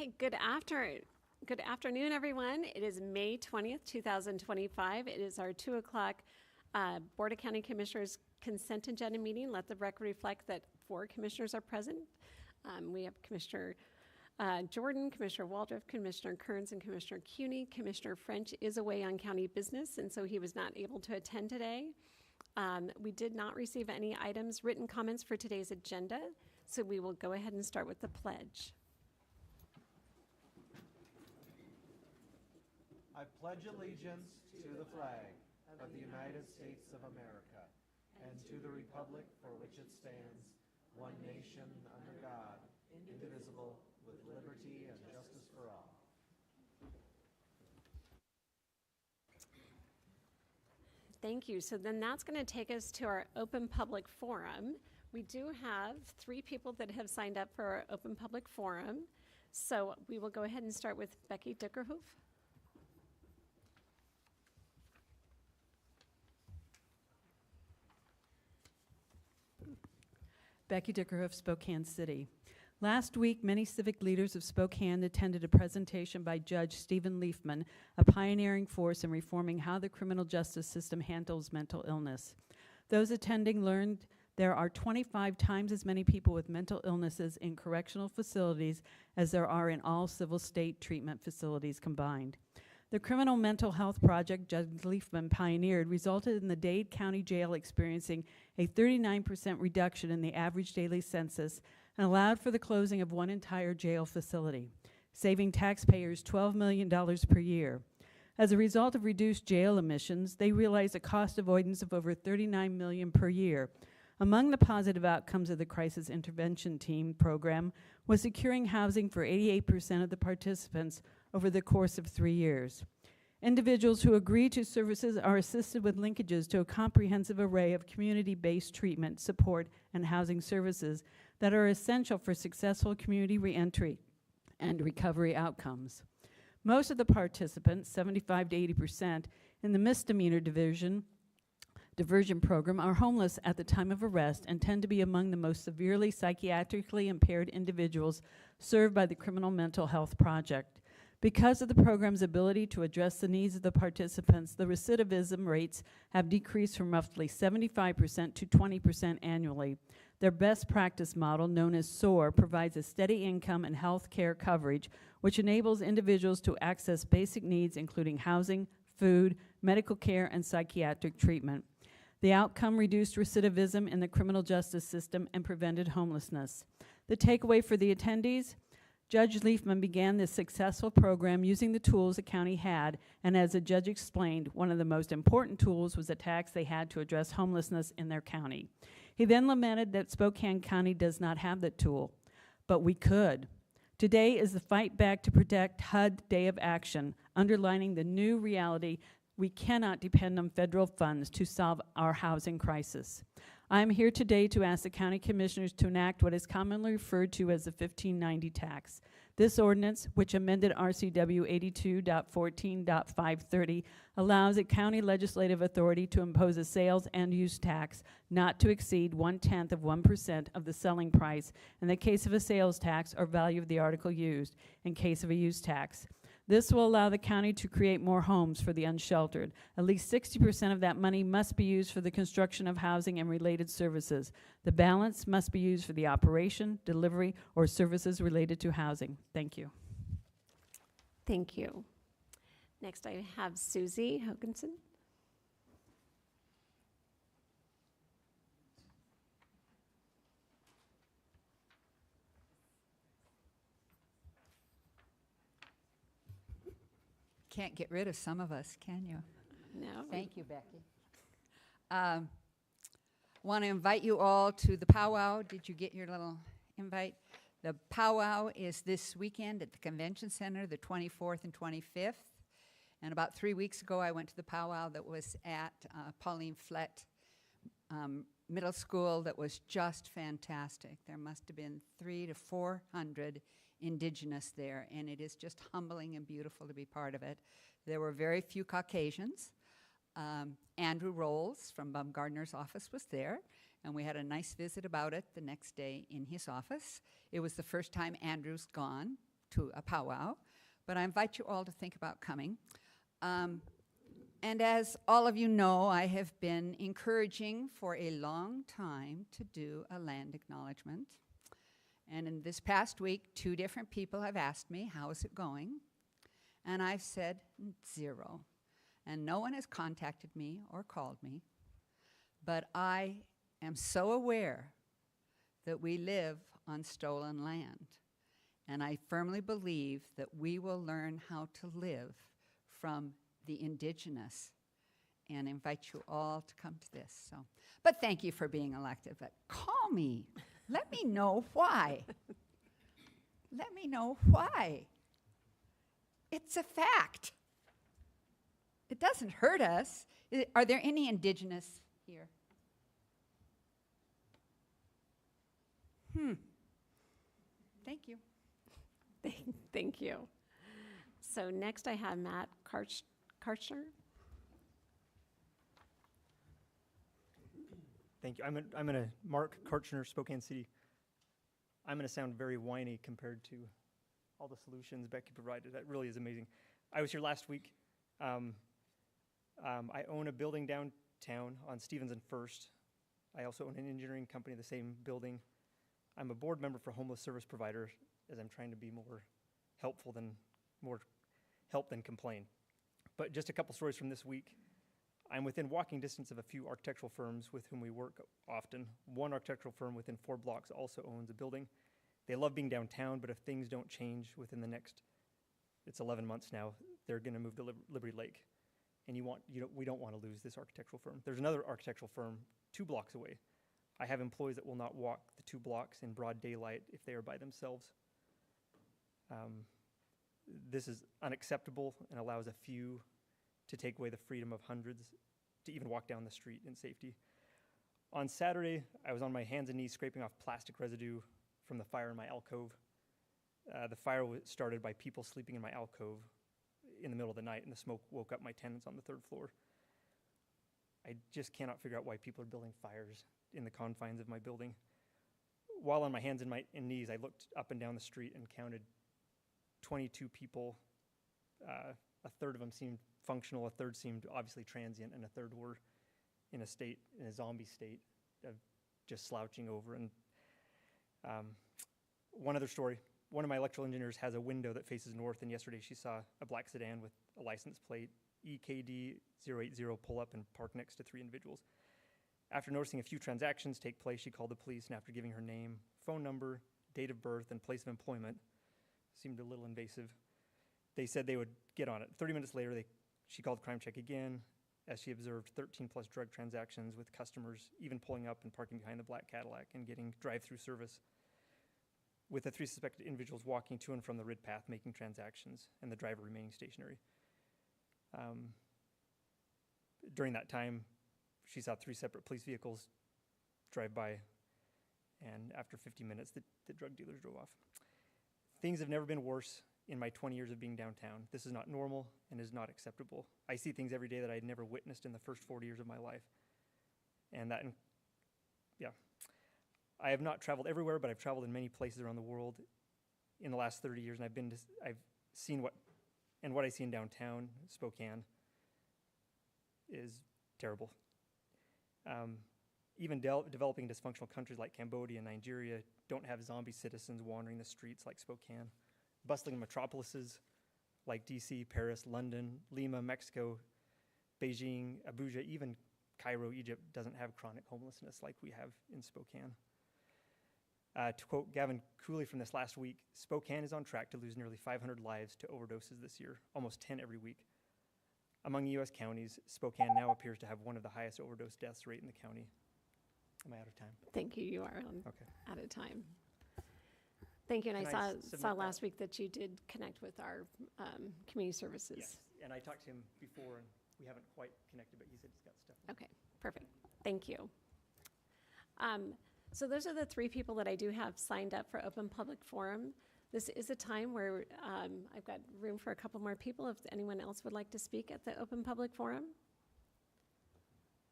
Okay, good afternoon, everyone. It is May 20th, 2025. It is our 2 o'clock Board of County Commissioners consent agenda meeting. Let the record reflect that 4 commissioners are present. We have Commissioner Jordan, Commissioner Waldrop, Commissioner Kearns, and Commissioner Cuney. Commissioner French is away on county business, and so he was not able to attend today. We did not receive any written comments for today's agenda, so we will go ahead and start with the pledge. I pledge allegiance to the flag of the United States of America and to the republic for which it stands, one nation under God, indivisible, with liberty and justice for all. Thank you. So then that's going to take us to our open public forum. We do have 3 people that have signed up for our open public forum. So we will go ahead and start with Becky Dickerhoof. Becky Dickerhoof, Spokane City. Last week, many civic leaders of Spokane attended a presentation by Judge Stephen Leifman, a pioneering force in reforming how the criminal justice system handles mental illness. Those attending learned there are 25 times as many people with mental illnesses in correctional facilities as there are in all civil state treatment facilities combined. The Criminal Mental Health Project Judge Leifman pioneered resulted in the Dade County Jail experiencing a 39% reduction in the average daily census and allowed for the closing of one entire jail facility, saving taxpayers $12 million per year. As a result of reduced jail emissions, they realized a cost avoidance of over $39 million per year. Among the positive outcomes of the Crisis Intervention Team program was securing housing for 88% of the participants over the course of 3 years. Individuals who agree to services are assisted with linkages to a comprehensive array of community-based treatment, support, and housing services that are essential for successful community reentry and recovery outcomes. Most of the participants, 75 to 80%, in the misdemeanor diversion program are homeless at the time of arrest and tend to be among the most severely psychiatrically impaired individuals served by the Criminal Mental Health Project. Because of the program's ability to address the needs of the participants, the recidivism rates have decreased from roughly 75% to 20% annually. Their best practice model, known as SOAR, provides a steady income and health care coverage, which enables individuals to access basic needs including housing, food, medical care, and psychiatric treatment. The outcome reduced recidivism in the criminal justice system and prevented homelessness. The takeaway for the attendees: Judge Leifman began this successful program using the tools the county had, and as the judge explained, one of the most important tools was the tax they had to address homelessness in their county. He then lamented that Spokane County does not have that tool, but we could. Today is the Fight Back to Protect HUD Day of Action, underlining the new reality we cannot depend on federal funds to solve our housing crisis. I am here today to ask the county commissioners to enact what is commonly referred to as the 1590 tax. This ordinance, which amended RCW 82.14.530, allows a county legislative authority to impose a sales and use tax not to exceed 0.1% of the selling price in the case of a sales tax or value of the article used in case of a use tax. This will allow the county to create more homes for the unsheltered. At least 60% of that money must be used for the construction of housing and related services. The balance must be used for the operation, delivery, or services related to housing. Thank you. Thank you. Next, I have Susie Hoganson. Can't get rid of some of us, can you? No. Thank you, Becky. Want to invite you all to the powwow. Did you get your little invite? The powwow is this weekend at the Convention Center, the 24th and 25th. And about 3 weeks ago, I went to the powwow that was at Pauline Flett Middle School that was just fantastic. There must have been 300 to 400 Indigenous there, and it is just humbling and beautiful to be part of it. There were very few Caucasians. Andrew Rolls from Baumgardner's office was there, and we had a nice visit about it the next day in his office. It was the first time Andrew's gone to a powwow, but I invite you all to think about coming. And as all of you know, I have been encouraging for a long time to do a land acknowledgement. And in this past week, 2 different people have asked me, how is it going? And I've said 0. And no one has contacted me or called me. But I am so aware that we live on stolen land. And I firmly believe that we will learn how to live from the indigenous, and invite you all to come to this. So, but thank you for being elected. But call me. Let me know why. Let me know why. It's a fact. It doesn't hurt us. Are there any indigenous here? Thank you. Thank you. So next I have Matt Karchner. Thank you. I'm going to Mark Karchner, Spokane City. I'm going to sound very whiny compared to all the solutions Becky provided. That really is amazing. I was here last week. I own a building downtown on Stevens and First. I also own an engineering company in the same building. I'm a board member for Homeless Service Provider, as I'm trying to be more help than complain. But just a couple stories from this week. I'm within walking distance of a few architectural firms with whom we work often. One architectural firm within 4 blocks also owns a building. They love being downtown, but if things don't change within the next, it's 11 months now, they're going to move to Liberty Lake. And we don't want to lose this architectural firm. There's another architectural firm 2 blocks away. I have employees that will not walk the 2 blocks in broad daylight if they are by themselves. This is unacceptable and allows a few to take away the freedom of hundreds to even walk down the street in safety. On Saturday, I was on my hands and knees scraping off plastic residue from the fire in my alcove. The fire was started by people sleeping in my alcove in the middle of the night, and the smoke woke up my tenants on the 3rd floor. I just cannot figure out why people are building fires in the confines of my building. While on my hands and knees, I looked up and down the street and counted 22 people. A third of them seemed functional, a third seemed obviously transient, and a third were in a zombie state of just slouching over. And one other story, one of my electrical engineers has a window that faces north, and yesterday she saw a black sedan with a license plate, EKD 080, pull up and park next to 3 individuals. After noticing a few transactions take place, she called the police, and after giving her name, phone number, date of birth, and place of employment, seemed a little invasive, they said they would get on it. 30 minutes later, she called Crime Check again, as she observed 13 plus drug transactions with customers even pulling up and parking behind the black Cadillac and getting drive-through service, with the 3 suspected individuals walking to and from the RID path making transactions and the driver remaining stationary. During that time, she saw 3 separate police vehicles drive by, and after 50 minutes, the drug dealers drove off. Things have never been worse in my 20 years of being downtown. This is not normal and is not acceptable. I see things every day that I had never witnessed in the first 40 years of my life. And I have not traveled everywhere, but I've traveled in many places around the world in the last 30 years, and I've seen what I see in downtown Spokane is terrible. Even developing dysfunctional countries like Cambodia and Nigeria don't have zombie citizens wandering the streets like Spokane. Bustling metropolises like DC, Paris, London, Lima, Mexico, Beijing, Abuja, even Cairo, Egypt doesn't have chronic homelessness like we have in Spokane. To quote Gavin Cooley from this last week, Spokane is on track to lose nearly 500 lives to overdoses this year, almost 10 every week. Among U.S. counties, Spokane now appears to have one of the highest overdose deaths rate in the county. Am I out of time? Thank you. You are Okay. out of time. Thank you. And Can I I saw submit last that? week that you did connect with our community services. Yes, and I talked to him before, and we haven't quite connected, but he said he's got stuff. Okay, perfect. Thank you. So those are the 3 people that I do have signed up for Open Public Forum. This is a time where I've got room for a couple more people if anyone else would like to speak at the Open Public Forum.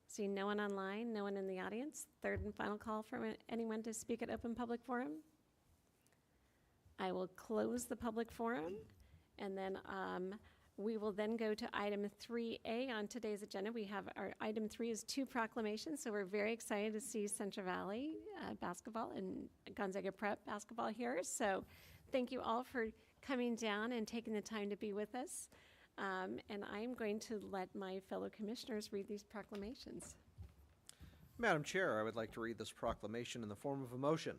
See no one online, no one in the audience. 3rd and final call for anyone to speak at Open Public Forum. I will close the public forum, and then we will then go to item 3A on today's agenda. We have our item 3 is 2 proclamations, so we're very excited to see Central Valley basketball and Gonzaga Prep basketball here. So thank you all for coming down and taking the time to be with us. And I'm going to let my fellow commissioners read these proclamations. Madam Chair, I would like to read this proclamation in the form of a motion.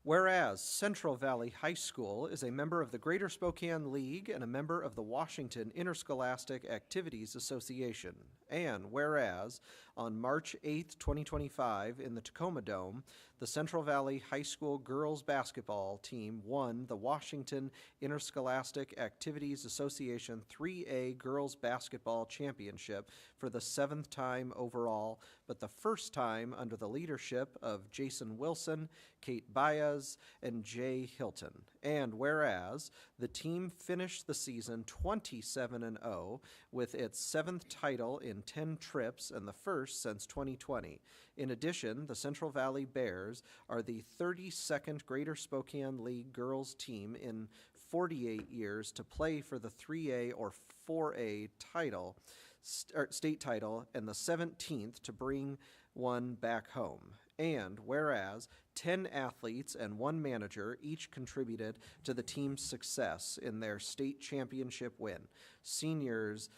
Whereas Central Valley High School is a member of the Greater Spokane League and a member of the Washington Interscholastic Activities Association, and whereas on March 8, 2025, in the Tacoma Dome, the Central Valley High School girls basketball team won the Washington Interscholastic Activities Association 3A Girls Basketball Championship for the 7th time overall, but the first time under the leadership of Jason Wilson, Kate Baez, and Jay Hilton. And whereas the team finished the season 27-0 with its 7th title in 10 trips and the first since 2020. In addition, the Central Valley Bears are the 32nd Greater Spokane League girls team in 48 years to play for the 3A or 4A title, state title, and the 17th to bring one back home. And whereas 10 athletes and 1 manager each contributed to the team's success in their state championship win. Seniors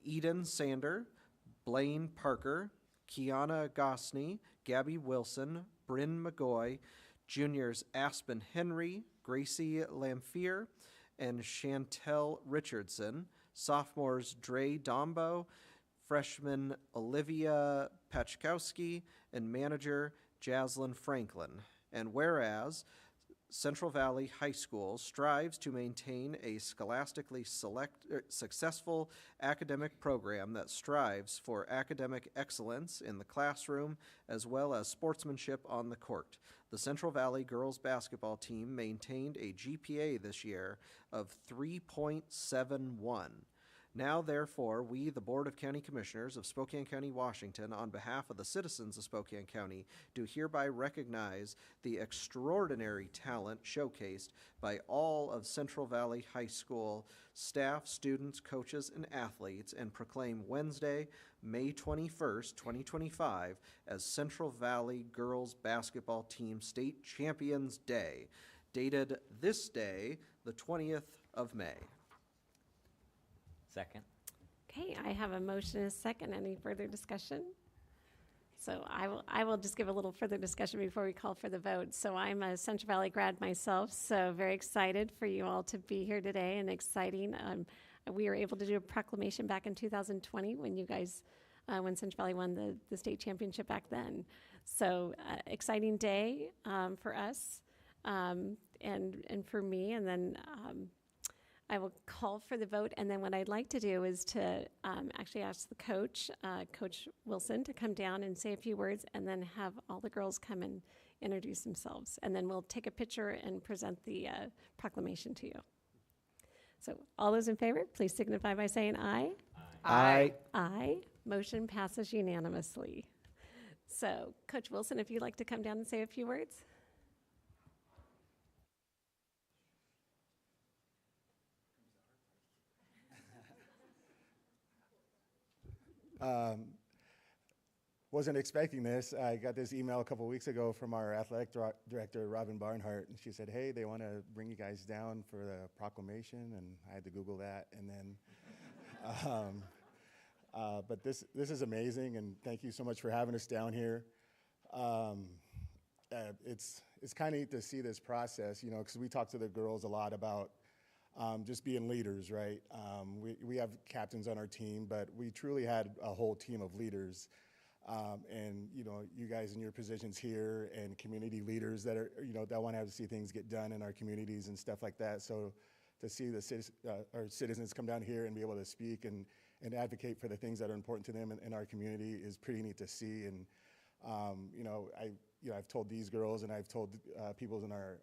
Eden Sander, Blaine Parker, Kiana Gosney, Gabby Wilson, Bryn McGoy, juniors Aspen Henry, Gracie Lamphere, and Chantel Richardson, sophomores Dre Dombo, freshman Olivia Pachkowski, and manager Jaslyn Franklin. And whereas Central Valley High School strives to maintain a scholastically successful academic program that strives for academic excellence in the classroom as well as sportsmanship on the court. The Central Valley girls basketball team maintained a GPA this year of 3.71. Now, therefore, we, the Board of County Commissioners of Spokane County, Washington, on behalf of the citizens of Spokane County, do hereby recognize the extraordinary talent showcased by all of Central Valley High School staff, students, coaches, and athletes, and proclaim Wednesday, May 21st, 2025, as Central Valley Girls Basketball Team State Champions Day, dated this day, the 20th of May. Second. Okay, I have a motion and a second. Any further discussion? So I will just give a little further discussion before we call for the vote. So I'm a Central Valley grad myself, so very excited for you all to be here today, and exciting. We were able to do a proclamation back in 2020 when you guys, when Central Valley won the state championship back then. So exciting day for us and for me, and then I will call for the vote, and then what I'd like to do is to actually ask the coach, Coach Wilson, to come down and say a few words, and then have all the girls come and introduce themselves. And then we'll take a picture and present the proclamation to you. So all those in favor, please signify by saying aye. Aye. Aye. Motion passes unanimously. So Coach Wilson, if you'd like to come down and say a few words. Wasn't expecting this. I got this email a couple weeks ago from our athletic director, Robin Barnhart, and she said, hey, they want to bring you guys down for the proclamation, and I had to Google that, and then, but this is amazing, and thank you so much for having us down here. It's kind of neat to see this process, you know, because we talk to the girls a lot about just being leaders, right? We have captains on our team, but we truly had a whole team of leaders. And, you know, you guys in your positions here and community leaders that are, you know, that want to see things get done in our communities and stuff like that. So to see our citizens come down here and be able to speak and advocate for the things that are important to them in our community is pretty neat to see. And, you know, I've told these girls and I've told people in our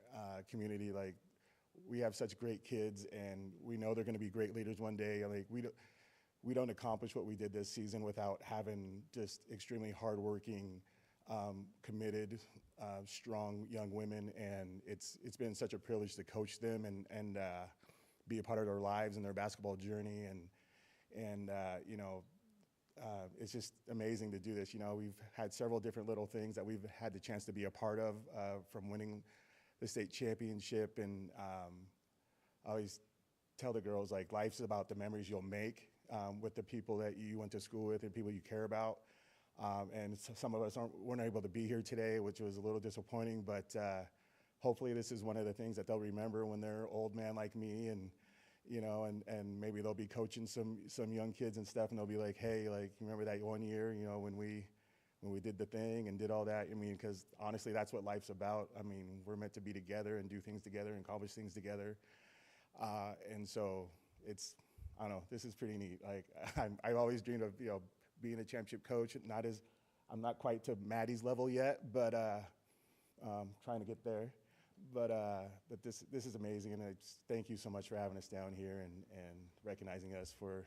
community, like, we have such great kids, and we know they're going to be great leaders one day. Like, we don't accomplish what we did this season without having just extremely hardworking, committed strong young women, and it's been such a privilege to coach them and be a part of their lives and their basketball journey, and it's just amazing to do this. You know, we've had several different little things that we've had the chance to be a part of, from winning the state championship, and I always tell the girls, like, life's about the memories you'll make with the people that you went to school with and people you care about. And some of us weren't able to be here today, which was a little disappointing, but hopefully this is one of the things that they'll remember when they're old man like me, and and maybe they'll be coaching some young kids and stuff, and they'll be like, hey, like, you remember that one year, when we did the thing and did all that? I mean, because honestly, that's what life's about. I mean, we're meant to be together and do things together and accomplish things together. And so I don't know, this is pretty neat. Like, I've always dreamed of, being a championship coach. I'm not quite to Maddie's level yet, but trying to get there. But this is amazing, and thank you so much for having us down here and recognizing us for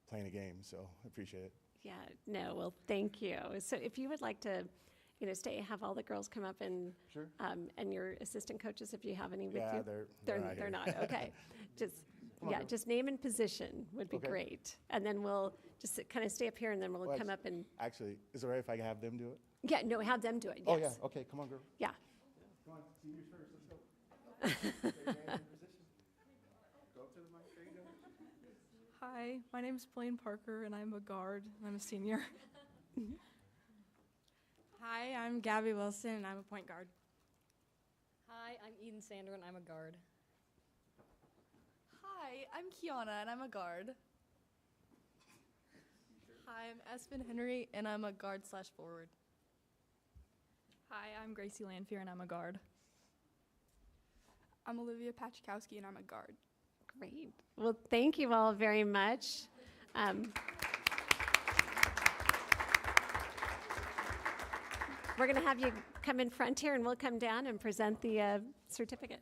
playing a game. So I appreciate it. Yeah, no, well, thank you. So if you would like to, stay, have all the girls come up and Sure. And your assistant coaches, if you have any with Yeah, you. they're not here. not. Okay, just Come on, girl. just name and position would be Okay. great, and then we'll just kind of stay up here, and then we'll Well, come up and Actually, is it all right if I have them do it? have them do it. Yes. Oh, yeah. Okay, come on, girl. Yeah. Come on, seniors first. Let's go. Stay in position. Go up to the mic. There you go. Hi, my name is Blaine Parker, and I'm a guard, and I'm a senior. Hi, I'm Gabby Wilson, and I'm a point guard. Hi, I'm Eden Sander, and I'm a guard. Hi, I'm Kiana, and I'm a guard. Hi, I'm Espen Henry, and I'm a guard/forward. Hi, I'm Gracie Lanfear, and I'm a guard. I'm Olivia Pachkowski, and I'm a guard. Great. Well, thank you all very much. We're going to have you come in front here, and we'll come down and present the certificate.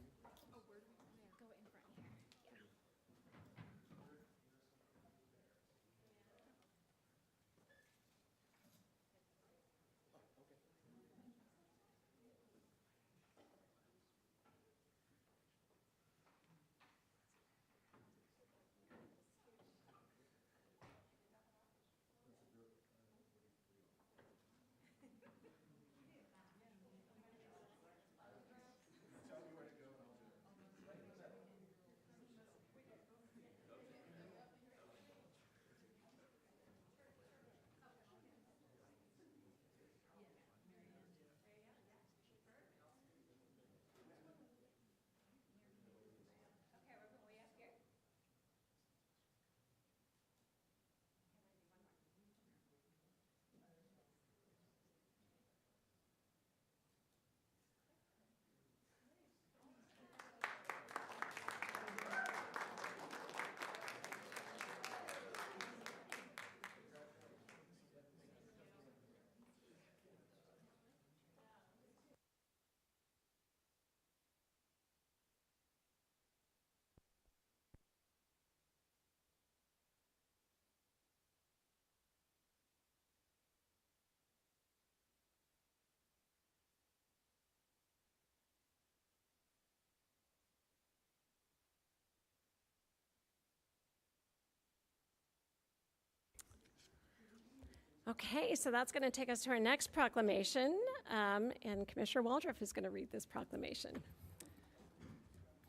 Okay, so that's going to take us to our next proclamation, and Commissioner Waldrop is going to read this proclamation.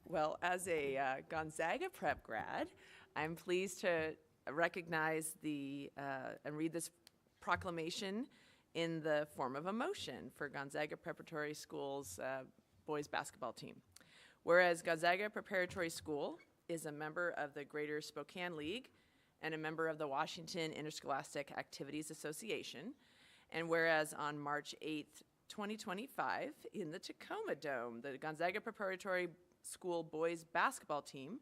Well, as a Gonzaga prep grad, I'm pleased to recognize and read this proclamation in the form of a motion for Gonzaga Preparatory School's boys basketball team. Whereas Gonzaga Preparatory School is a member of the Greater Spokane League and a member of the Washington Interscholastic Activities Association, and whereas on March 8th, 2025, in the Tacoma Dome, the Gonzaga Preparatory School boys basketball team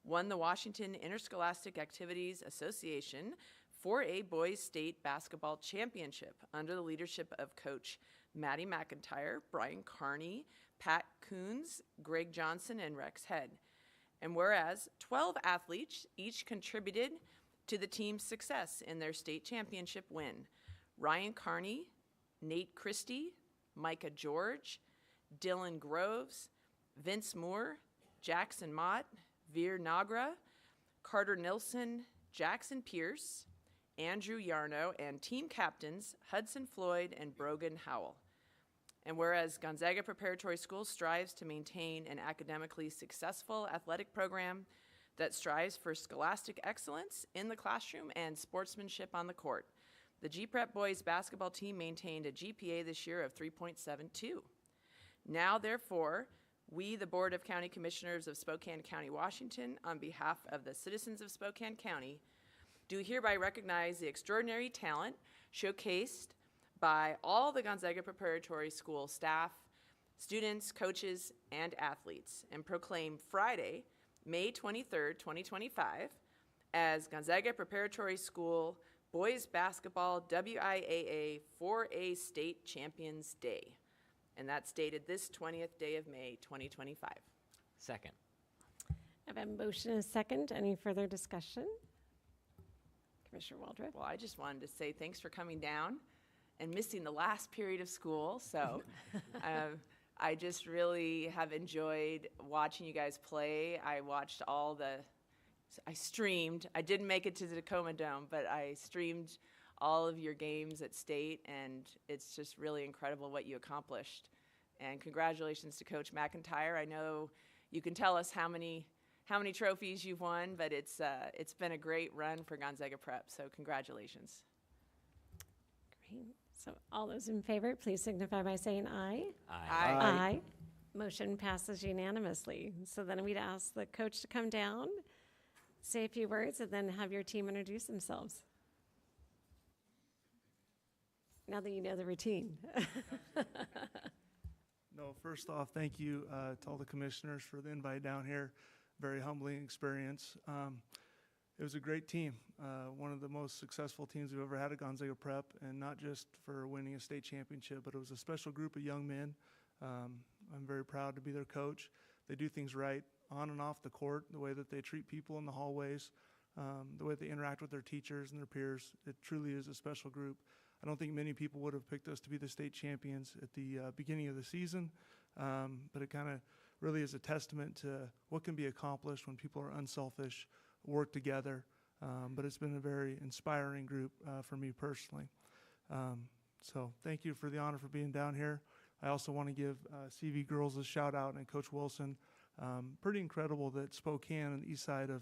won the Washington Interscholastic Activities Association 4A Boys State Basketball Championship under the leadership of Coach Maddie McIntyre, Brian Carney, Pat Coons, Greg Johnson, and Rex Head. And whereas 12 athletes each contributed to the team's success in their state championship win: Ryan Carney, Nate Christie, Micah George, Dylan Groves, Vince Moore, Jackson Mott, Veer Nagra, Carter Nilsson, Jackson Pierce, Andrew Yarno, and team captains Hudson Floyd and Brogan Howell. And whereas Gonzaga Preparatory School strives to maintain an academically successful athletic program that strives for scholastic excellence in the classroom and sportsmanship on the court, the GPrep boys basketball team maintained a GPA this year of 3.72. Now, therefore, we, the Board of County Commissioners of Spokane County, Washington, on behalf of the citizens of Spokane County, do hereby recognize the extraordinary talent showcased by all the Gonzaga Preparatory School staff, students, coaches, and athletes, and proclaim Friday, May 23rd, 2025, as Gonzaga Preparatory School Boys Basketball WIAA 4A State Champions Day. And that's dated this 20th day of May, 2025. Second. I have a motion and a second. Any further discussion? Commissioner Waldron? Well, I just wanted to say thanks for coming down and missing the last period of school. So I just really have enjoyed watching you guys play. I watched I streamed. I didn't make it to the Tacoma Dome, but I streamed all of your games at state, and it's just really incredible what you accomplished. And congratulations to Coach McIntyre. I know you can tell us how many trophies you've won, but it's been a great run for Gonzaga Prep, so congratulations. Great. So all those in favor, please signify by saying aye. Aye. Aye. Motion passes unanimously. So then we'd ask the coach to come down, say a few words, and then have your team introduce themselves. Now that you know the routine. No, first off, thank you to all the commissioners for the invite down here. Very humbling experience. It was a great team, one of the most successful teams we've ever had at Gonzaga Prep, and not just for winning a state championship, but it was a special group of young men. I'm very proud to be their coach. They do things right on and off the court, the way that they treat people in the hallways, the way they interact with their teachers and their peers. It truly is a special group. I don't think many people would have picked us to be the state champions at the beginning of the season, but it kind of really is a testament to what can be accomplished when people are unselfish, work together. But it's been a very inspiring group for me personally. So thank you for the honor for being down here. I also want to give CV Girls a shout out and Coach Wilson. Pretty incredible that Spokane and the east side of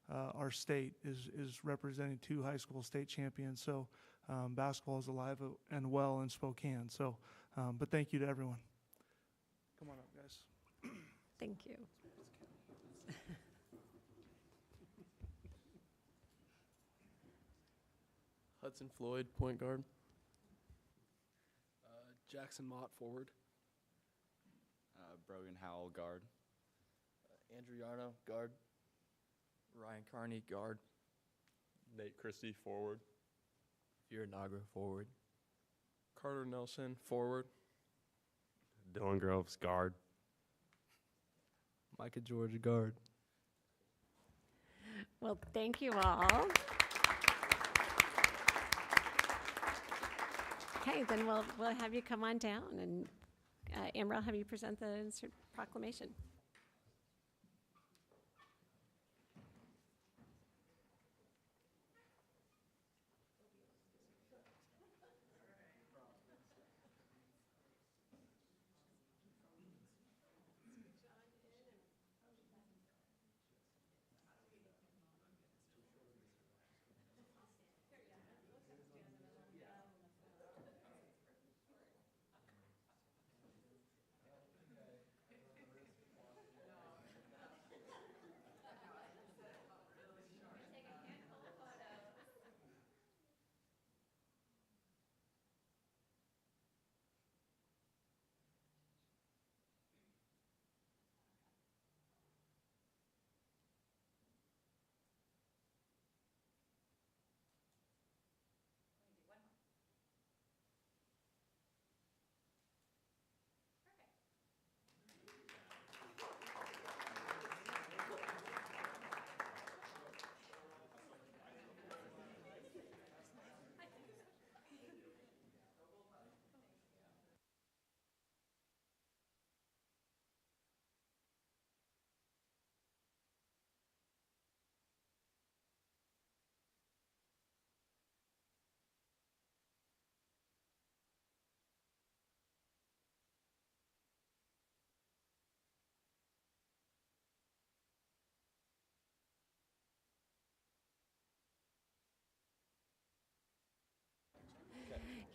our state is representing 2 high school state champions. So basketball is alive and well in Spokane. So, but thank you to everyone. Come on up, guys. Thank you. Hudson Floyd, point guard. Jackson Mott, forward. Brogan Howell, guard. Andrew Yarno, guard. Ryan Carney, guard. Nate Christie, forward. Veer Nagra, forward. Carter Nelson, forward. Dylan Groves, guard. Micah George, guard. Well, thank you all. Okay, then we'll have you come on down, and Amber, I'll have you present the proclamation.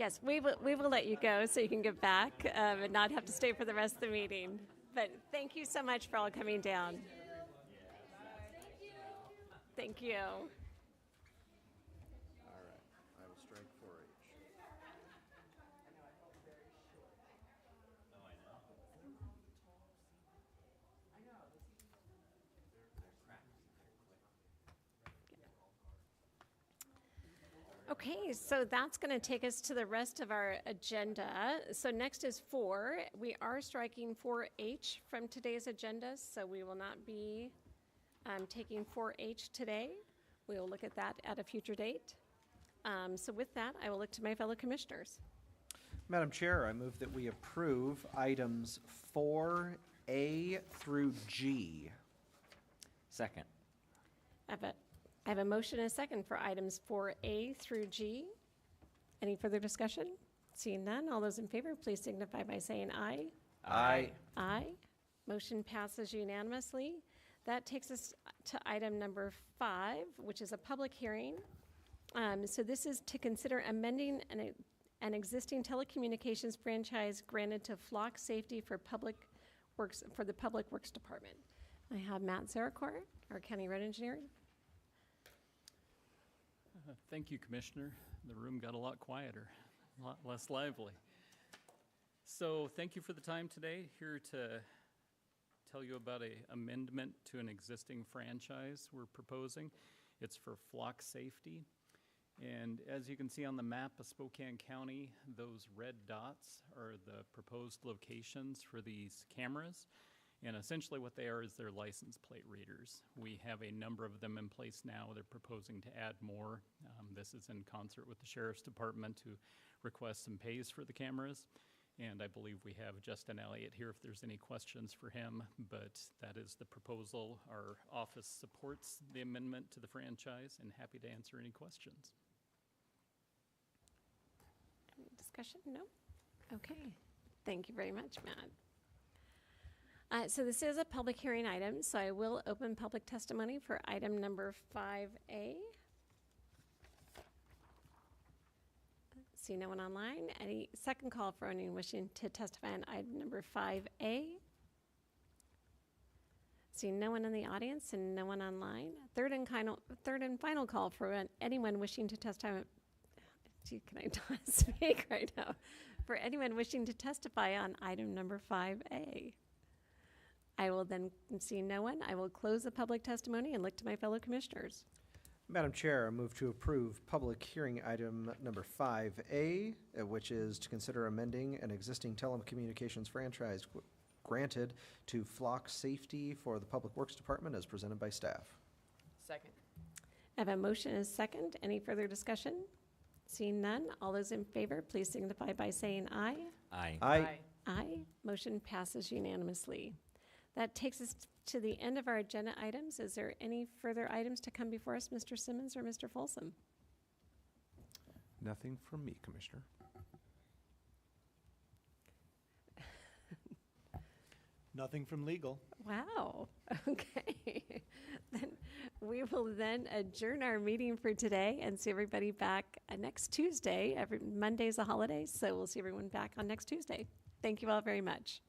Yes, we will let you go so you can get back and not have to stay for the rest of the meeting. But thank you so much for all coming down. Thank you. All right, I will strike 4-H. Okay, so that's going to take us to the rest of our agenda. So next is 4. We are striking 4H from today's agenda, so we will not be taking 4H today. We will look at that at a future date. So with that, I will look to my fellow commissioners. Madam Chair, I move that we approve items 4A through G. Second. I have a motion and a second for items 4A through G. Any further discussion? Seeing none, all those in favor, please signify by saying aye. Aye. Aye. Motion passes unanimously. That takes us to item number 5, which is a public hearing. So this is to consider amending an existing telecommunications franchise granted to Flock Safety for the Public Works Department. I have Matt Saracore, our county road engineer. Thank you, Commissioner. The room got a lot quieter, a lot less lively. So thank you for the time today. Here to tell you about an amendment to an existing franchise we're proposing. It's for Flock Safety. And as you can see on the map of Spokane County, those red dots are the proposed locations for these cameras. And essentially what they are is they're license plate readers. We have a number of them in place now. They're proposing to add more. This is in concert with the Sheriff's Department who requests and pays for the cameras. And I believe we have Justin Elliott here if there's any questions for him, but that is the proposal. Our office supports the amendment to the franchise and happy to answer any questions. Any discussion? No? Okay. Thank you very much, Matt. So this is a public hearing item, so I will open public testimony for item number 5A. See no one online. Any second call for anyone wishing to testify on item number 5A? See no one in the audience and no one online. Third and final call for anyone wishing to testify. Gee, can I not speak right now? For anyone wishing to testify on item number 5A. I will then see no one. I will close the public testimony and look to my fellow commissioners. Madam Chair, I move to approve public hearing item number 5A, which is to consider amending an existing telecommunications franchise granted to Flock Safety for the Public Works Department as presented by staff. Second. I have a motion and a second. Any further discussion? Seeing none, all those in favor, please signify by saying aye. Aye. Aye. Aye. Motion passes unanimously. That takes us to the end of our agenda items. Is there any further items to come before us, Mr. Simmons or Mr. Folsom? Nothing from me, Commissioner. Nothing from legal. Wow. Okay. Then we will then adjourn our meeting for today and see everybody back next Tuesday. Every Monday's a holiday, so we'll see everyone back on next Tuesday. Thank you all very much.